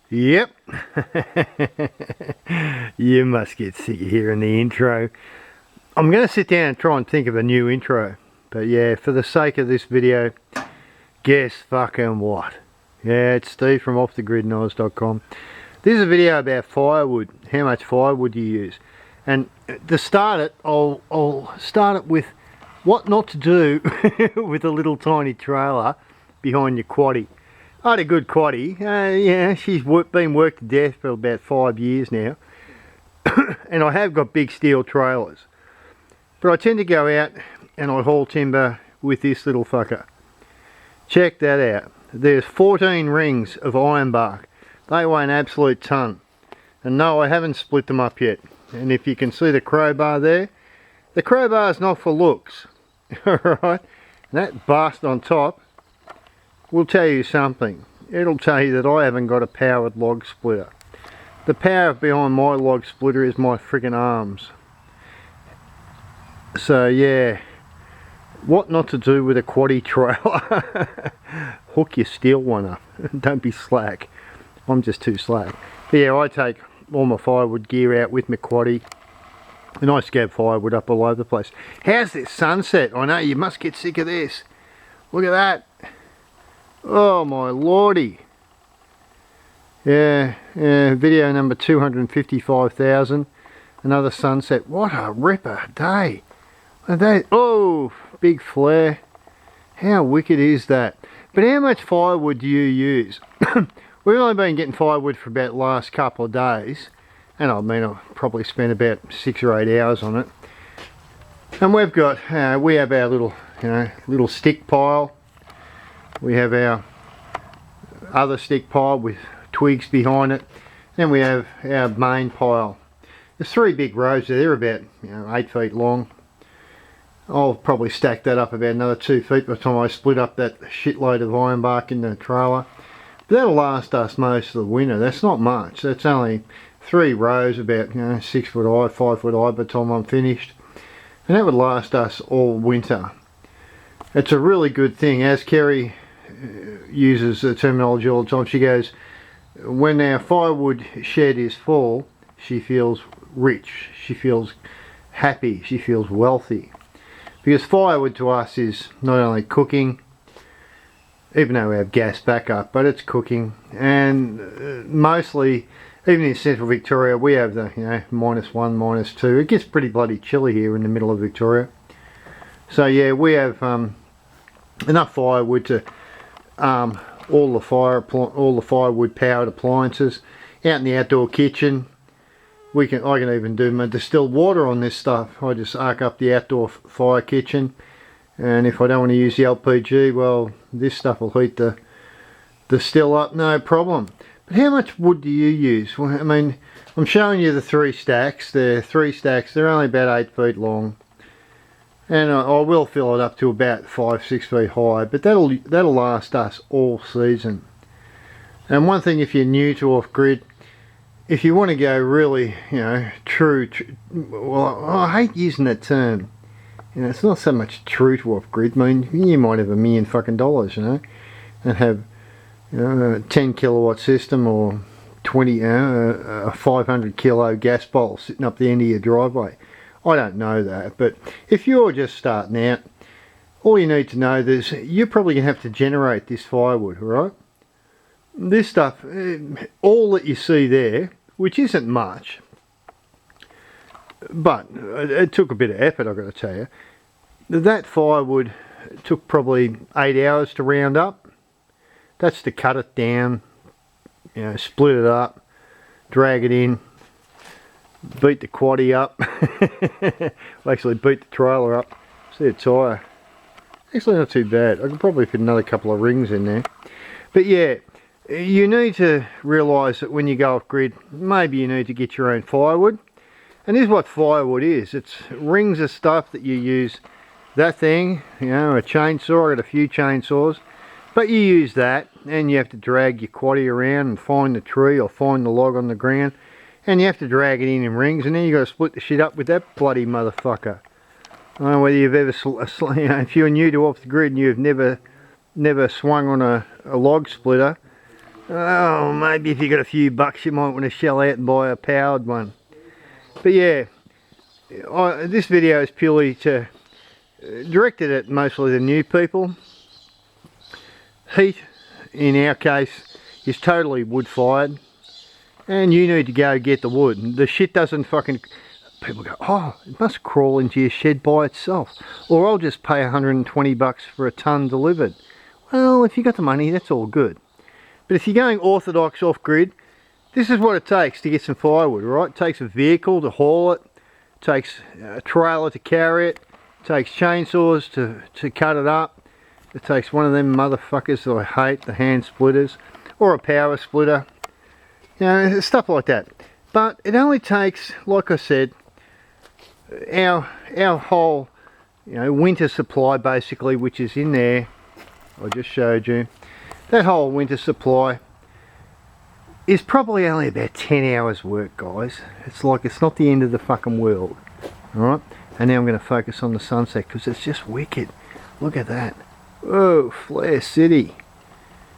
Yep. You must get sick of hearing the intro. I'm going to sit down and try and think of a new intro. But yeah, for the sake of this video, guess fucking what? Yeah, it's Steve from offthegridnoz.com. This is a video about firewood, how much firewood you use. And to start it, I'll start it with what not to do with a little tiny trailer behind your quaddie. I had a good quaddie. Yeah, she's been worked to death for about 5 years now. And I have got big steel trailers. But I tend to go out and I haul timber with this little fucker. Check that out. There's 14 rings of ironbark. They weigh an absolute ton. And no, I haven't split them up yet. And if you can see the crowbar there, the crowbar's not for looks. Alright? And that bust on top will tell you something. It'll tell you that I haven't got a powered log splitter. The power behind my log splitter is my friggin' arms. So yeah, what not to do with a quaddie trailer. Hook your steel one up. Don't be slack. I'm just too slack. But yeah, I take all my firewood gear out with my quaddie and I scab firewood up all over the place. How's this sunset? I know you must get sick of this. Look at that. Oh my lordy. Yeah, video number 255,000. Another sunset. What a ripper day. Oh, big flare. How wicked is that? But how much firewood do you use? We've only been getting firewood for about the last couple of days. And I mean, I've probably spent about 6 or 8 hours on it. And we've got, we have our little, little stick pile. We have our other stick pile with twigs behind it. Then we have our main pile. There's 3 big rows there. They're about 8 feet long. I'll probably stack that up about another 2 feet by the time I split up that shitload of ironbark in the trailer. But that'll last us most of the winter. That's not much. That's only 3 rows about 6 foot high, 5 foot high by the time I'm finished. And that would last us all winter. It's a really good thing. As Kerry uses the terminology all the time, she goes, when our firewood shed is full, she feels rich, she feels happy, she feels wealthy. Because firewood to us is not only cooking, even though we have gas backup, but it's cooking. And mostly, even in central Victoria, we have the -1, -2. It gets pretty bloody chilly here in the middle of Victoria. So yeah, we have enough firewood to all the firewood powered appliances. Out in the outdoor kitchen, I can even do my distilled water on this stuff. I just arc up the outdoor fire kitchen, and if I don't want to use the LPG, well, this stuff will heat the still up, no problem. But how much wood do you use? Well, I mean, I'm showing you the 3 stacks. They're 3 stacks. They're only about 8 feet long. And I will fill it up to about 5, 6 feet high, but that'll last us all season. And one thing, if you're new to off-grid, if you want to go really, true, well, I hate using that term. It's not so much true to off-grid. I mean, you might have $1 million fucking dollars, and have, a 10 kilowatt system or 20, a 500 kilo gas bowl sitting up the end of your driveway. I don't know that, but if you're just starting out, all you need to know is you're probably going to have to generate this firewood, right? This stuff, all that you see there, which isn't much, but it took a bit of effort, I've got to tell you. That firewood took probably 8 hours to round up. That's to cut it down, split it up, drag it in, beat the quaddie up. Well, actually beat the trailer up. See a tyre. Actually not too bad. I could probably fit another couple of rings in there. But yeah, you need to realise that when you go off grid, maybe you need to get your own firewood. And this is what firewood is. It's rings of stuff that you use. That thing, a chainsaw. I got a few chainsaws. But you use that and you have to drag your quaddie around and find the tree or find the log on the ground. And you have to drag it in rings, and then you got to split the shit up with that bloody motherfucker. I don't know whether you've ever, if you're new to off the grid and you've never swung on a log splitter, Oh, maybe if you got a few bucks you might want to shell out and buy a powered one. But yeah, this video is purely directed at mostly the new people. Heat, in our case, is totally wood fired, and you need to go get the wood. The shit doesn't fucking... People go, oh, it must crawl into your shed by itself, or I'll just pay 120 bucks for a ton delivered. Well, if you got the money, that's all good. But if you're going orthodox off-grid, this is what it takes to get some firewood, right? It takes a vehicle to haul it, takes a trailer to carry it, takes chainsaws to cut it up, it takes one of them motherfuckers that I hate, the hand splitters, or a power splitter, you know, stuff like that. But it only takes, like I said, our whole, you know, winter supply basically, which is in there. I just showed you that whole winter supply is probably only about 10 hours work, guys. It's like, it's not the end of the fucking world. Alright, and now I'm going to focus on the sunset because it's just wicked. Look at that. Whoa, Flare City.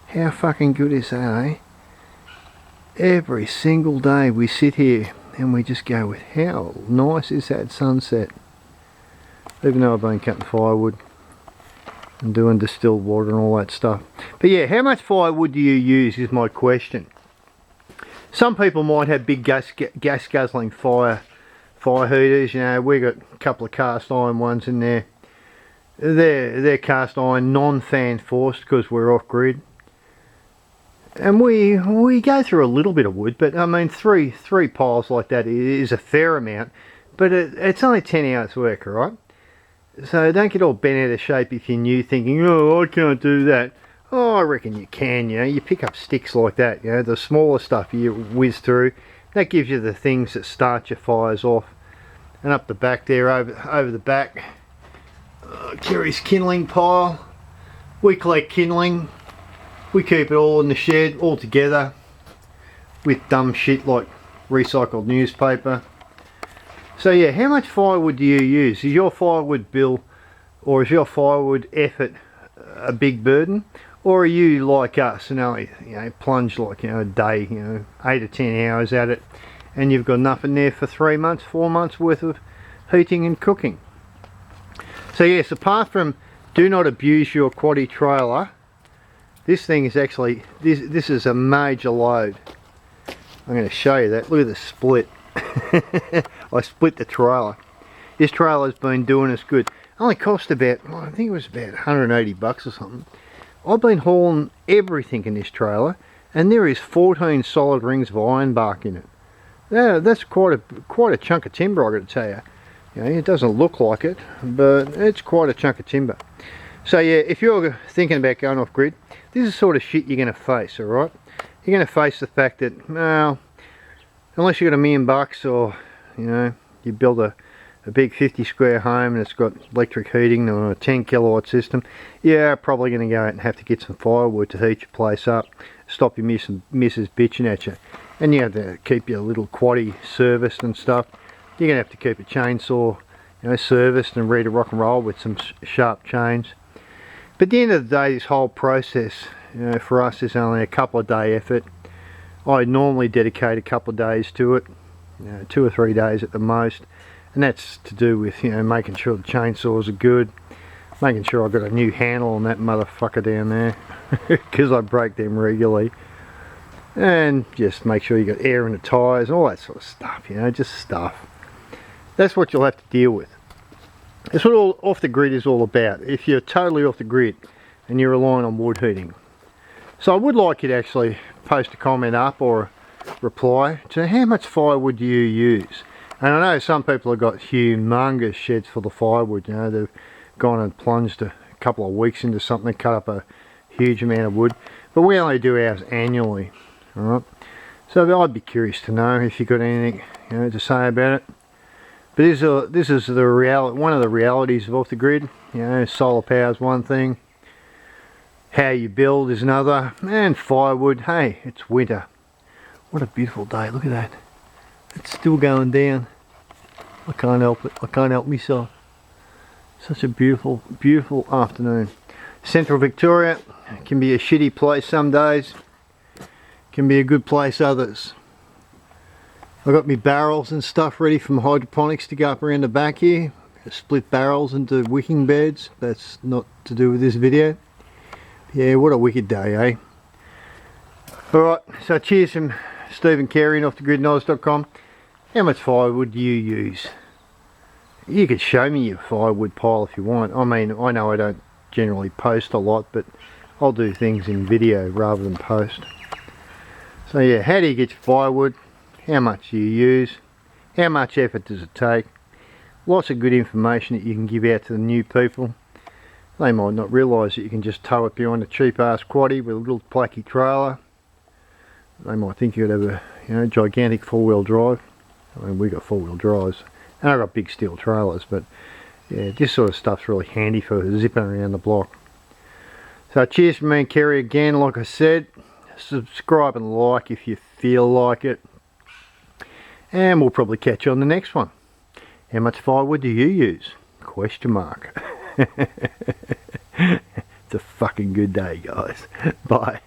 How fucking good is that, eh? Every single day we sit here and we just go with how nice is that sunset. Even though I've been cutting firewood and doing distilled water and all that stuff. But yeah, how much firewood do you use is my question. Some people might have big gas guzzling fire heaters. You know, we got a couple of cast iron ones in there. They're cast iron, non-fan forced because we're off grid. And we go through a little bit of wood, but I mean three piles like that is a fair amount, but it's only 10 hours work, alright? So don't get all bent out of shape if you're new thinking, oh, I can't do that. Oh, I reckon you can, you know, you pick up sticks like that, you know, the smaller stuff you whiz through, that gives you the things that start your fires off. And up the back there, over the back, Kerry's kindling pile. We collect kindling. We keep it all in the shed, all together, with dumb shit like recycled newspaper. So yeah, how much firewood do you use? Is your firewood bill, or is your firewood effort a big burden? Or are you like us and only, you know, plunge like, you know, a day, you know, 8 or 10 hours at it, and you've got nothing there for 3 months, 4 months worth of heating and cooking? So yes, apart from do not abuse your quaddy trailer, this thing is actually, this is a major load. I'm going to show you that. Look at the split. I split the trailer. This trailer's been doing us good. Only cost about, well, I think it was about 180 bucks or something. I've been hauling everything in this trailer, and there is 14 solid rings of iron bark in it. That's quite a chunk of timber, I got to tell you. You know, it doesn't look like it, but it's quite a chunk of timber. So yeah, if you're thinking about going off grid, this is the sort of shit you're going to face, alright? You're going to face the fact that, well, unless you've got $1 million or, you know, you build a big 50 square home and it's got electric heating or a 10 kilowatt system, you're probably going to go out and have to get some firewood to heat your place up, stop your missus bitching at you. And you have to keep your little quaddy serviced and stuff. You're going to have to keep a chainsaw, you know, serviced and ready to rock and roll with some sharp chains. But at the end of the day, this whole process, you know, for us is only a couple of day effort. I normally dedicate a couple of days to it, you know, 2 or 3 days at the most, and that's to do with, you know, making sure the chainsaws are good, making sure I've got a new handle on that motherfucker down there, because I break them regularly, and just make sure you got air in the tyres, all that sort of stuff, you know, just stuff. That's what you'll have to deal with. That's what all off the grid is all about, if you're totally off the grid and you're relying on wood heating. So I would like you to actually post a comment up or a reply to how much firewood do you use. And I know some people have got humongous sheds full of firewood, you know, they've gone and plunged a couple of weeks into something, cut up a huge amount of wood, but we only do ours annually, alright? So I'd be curious to know if you've got anything, you know, to say about it. But this is the one of the realities of off the grid. You know, solar power is one thing, how you build is another, and firewood, hey, it's winter. What a beautiful day, look at that. It's still going down. I can't help it, I can't help myself. Such a beautiful, beautiful afternoon. Central Victoria can be a shitty place some days. can be a good place others. I've got my barrels and stuff ready from hydroponics to go up around the back here. Split barrels into wicking beds. That's not to do with this video. Yeah, what a wicked day, eh? Alright, so cheers from Stephen Carey off thegridnoz.com. How much firewood do you use? You could show me your firewood pile if you want. I mean, I know I don't generally post a lot, but I'll do things in video rather than post. So yeah, how do you get your firewood? How much do you use? How much effort does it take? Lots of good information that you can give out to the new people. They might not realise that you can just tow it behind a cheap ass quaddie with a little placky trailer. They might think you'd have a gigantic four-wheel drive. I mean, we got four-wheel drives, and I've got big steel trailers, but yeah, this sort of stuff's really handy for zipping around the block. So cheers from me and Kerry again. Like I said, subscribe and like if you feel like it, and we'll probably catch you on the next one. How much firewood do you use? Question mark. It's a fucking good day, guys. Bye.